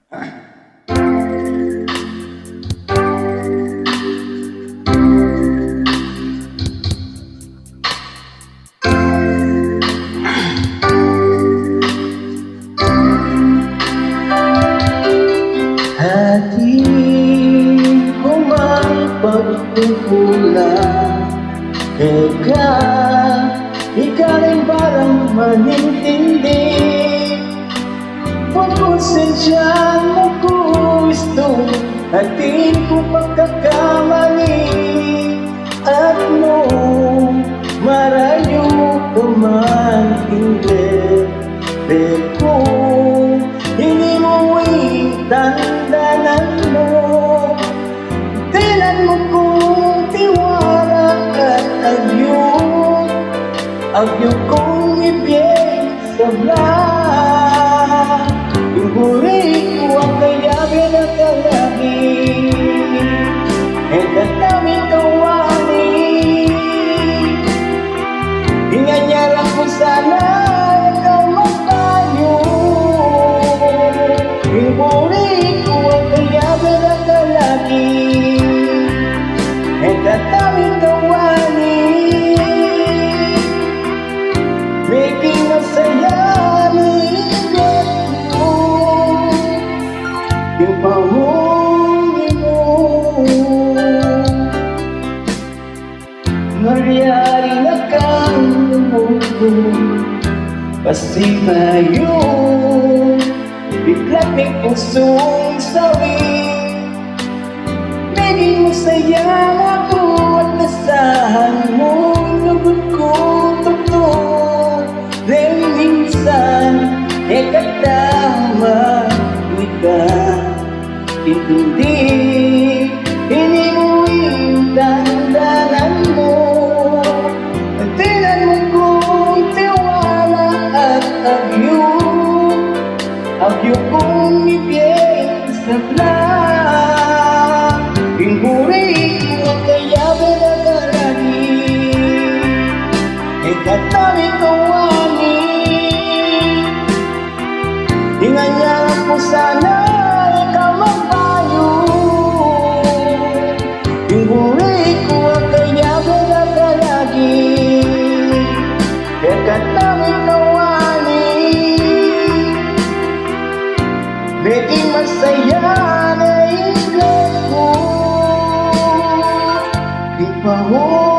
Ating pagkukulang, ikaw rin parang manintindi. Pagkusensyaan mo ko gusto ating ko pagkakamali, at mo marayo ka man hindi. Pero kung hindi mo tandaanan mo, tinan mo kong tiwala at agyo kong ibig sa vlog. Yung buri ko ang kayabi na kalagi, e kataming kawani. Inganyarang ko sana ikaw magtayo. Yung buri ko ang kayabi na kalagi, e kataming kawani. Making masaya yung pahuli mo. Magyari na kang mundo, pasti tayo bigla't may pusong sawi. Naging masaya ako at nasahan mo lugod ko totoo. Dahil minsan katama ka, hindi mo tandaanan mo. Tinan mo kong tiwala at agyo kong ibig sa vlog. Yung buri ko ang kayabi na kalagi, e katami kawani. Inganyarang ko sana ikaw magpayo. Yung buri ko ang kayabi na kalagi, e kataming kawani. Naging masaya na ingles mo, ipahuli